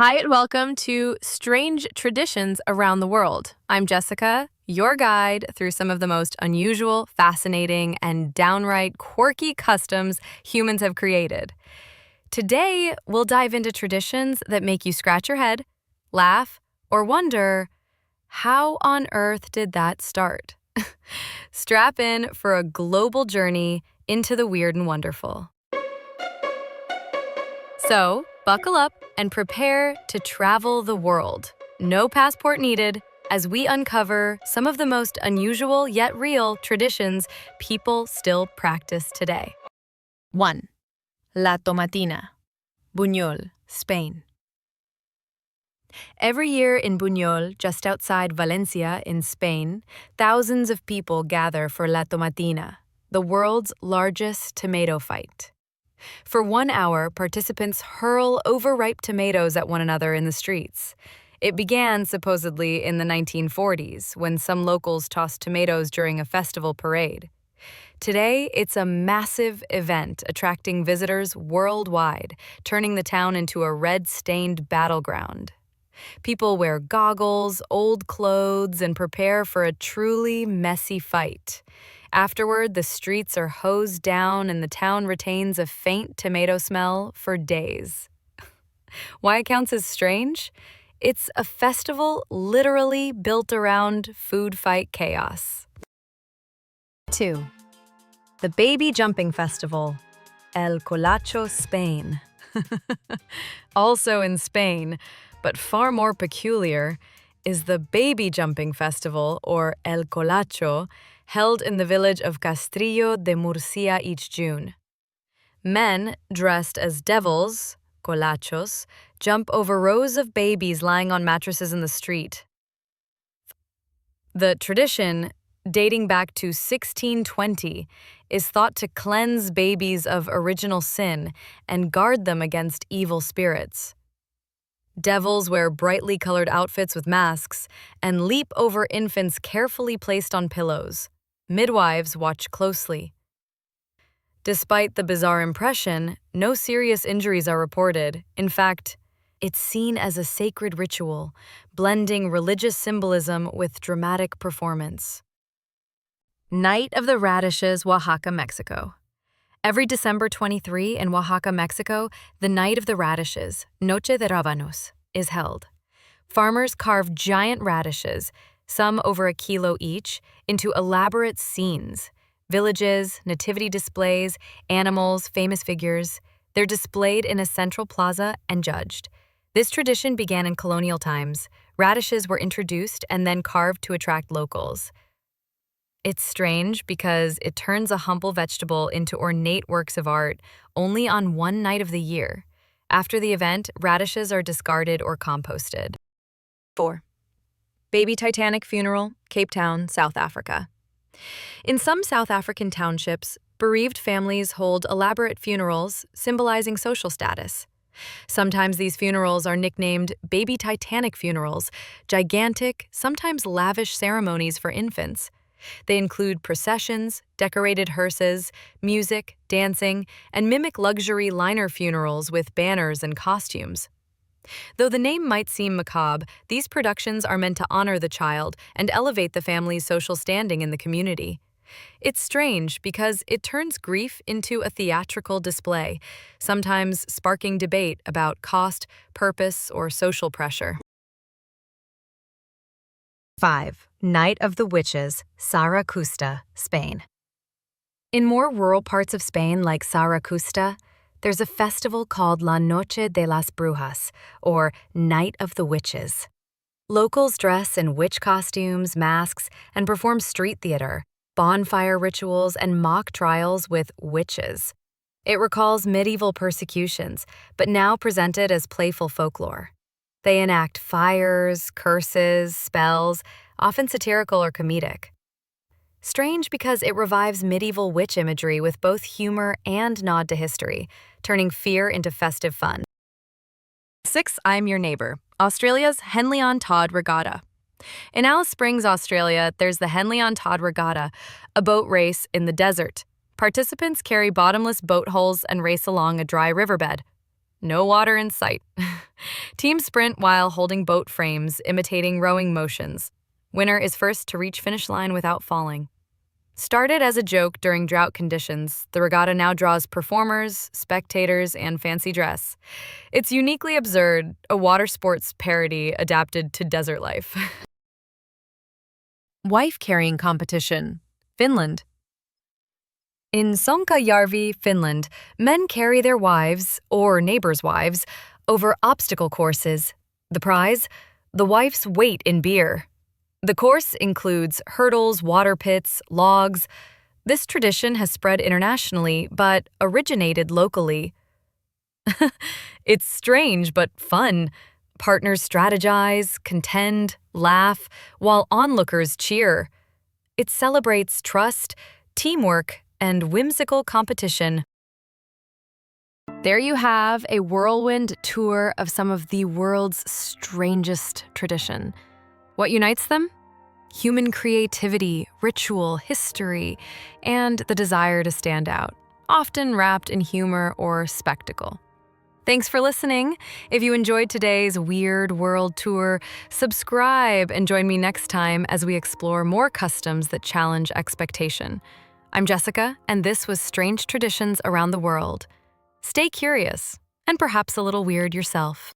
Hi, and welcome to Strange Traditions Around the World. I'm Jessica, your guide through some of the most unusual, fascinating, and downright quirky customs humans have created. Today, we'll dive into traditions that make you scratch your head, laugh, or wonder, how on earth did that start? Strap in for a global journey into the weird and wonderful. So, buckle up and prepare to travel the world. No passport needed as we uncover some of the most unusual yet real traditions people still practice today. 1. La Tomatina, Buñol, Spain. Every year in Buñol, just outside Valencia in Spain, thousands of people gather for La Tomatina, the world's largest tomato fight. For 1 hour, participants hurl overripe tomatoes at one another in the streets. It began, supposedly, in the 1940s, when some locals tossed tomatoes during a festival parade. Today, it's a massive event attracting visitors worldwide, turning the town into a red-stained battleground. People wear goggles, old clothes, and prepare for a truly messy fight. Afterward, the streets are hosed down and the town retains a faint tomato smell for days. Why it counts as strange? It's a festival literally built around food fight chaos. 2. The Baby Jumping Festival, El Colacho, Spain. Also in Spain, but far more peculiar, is the Baby Jumping Festival, or El Colacho, held in the village of Castrillo de Murcia each June. Men, dressed as devils, colachos, jump over rows of babies lying on mattresses in the street. The tradition, dating back to 1620, is thought to cleanse babies of original sin and guard them against evil spirits. Devils wear brightly colored outfits with masks and leap over infants carefully placed on pillows. Midwives watch closely. Despite the bizarre impression, no serious injuries are reported. In fact, it's seen as a sacred ritual, blending religious symbolism with dramatic performance. Night of the Radishes, Oaxaca, Mexico. Every December 23 in Oaxaca, Mexico, the Night of the Radishes, Noche de Rábanos, is held. Farmers carve giant radishes, some over a kilo each, into elaborate scenes. Villages, nativity displays, animals, famous figures. They're displayed in a central plaza and judged. This tradition began in colonial times. Radishes were introduced and then carved to attract locals. It's strange because it turns a humble vegetable into ornate works of art only on one night of the year. After the event, radishes are discarded or composted. 4. Baby Titanic Funeral, Cape Town, South Africa. In some South African townships, bereaved families hold elaborate funerals symbolizing social status. Sometimes these funerals are nicknamed Baby Titanic funerals, gigantic, sometimes lavish ceremonies for infants. They include processions, decorated hearses, music, dancing, and mimic luxury liner funerals with banners and costumes. Though the name might seem macabre, these productions are meant to honor the child and elevate the family's social standing in the community. It's strange because it turns grief into a theatrical display, sometimes sparking debate about cost, purpose, or social pressure. 5. Night of the Witches, Saracusta, Spain. In more rural parts of Spain like Saracusta, there's a festival called La Noche de las Brujas, or Night of the Witches. Locals dress in witch costumes, masks, and perform street theater, bonfire rituals, and mock trials with witches. It recalls medieval persecutions, but now presented as playful folklore. They enact fires, curses, spells, often satirical or comedic. Strange because it revives medieval witch imagery with both humor and nod to history, turning fear into festive fun. 6. I'm Your Neighbor, Australia's Henley on Todd Regatta. In Alice Springs, Australia, there's the Henley on Todd Regatta, a boat race in the desert. Participants carry bottomless boat hulls and race along a dry riverbed. No water in sight. Team sprint while holding boat frames, imitating rowing motions. Winner is first to reach finish line without falling. Started as a joke during drought conditions, the regatta now draws performers, spectators, and fancy dress. It's uniquely absurd, a water sports parody adapted to desert life. Wife carrying competition, Finland. In Sonkajärvi, Finland, men carry their wives, or neighbors' wives, over obstacle courses. The prize? The wife's weight in beer. The course includes hurdles, water pits, logs. This tradition has spread internationally, but originated locally. It's strange but fun. Partners strategize, contend, laugh, while onlookers cheer. It celebrates trust, teamwork, and whimsical competition. There you have a whirlwind tour of some of the world's strangest tradition. What unites them? Human creativity, ritual, history, and the desire to stand out, often wrapped in humor or spectacle. Thanks for listening. If you enjoyed today's Weird World Tour, subscribe and join me next time as we explore more customs that challenge expectation. I'm Jessica, and this was Strange Traditions Around the World. Stay curious, and perhaps a little weird yourself.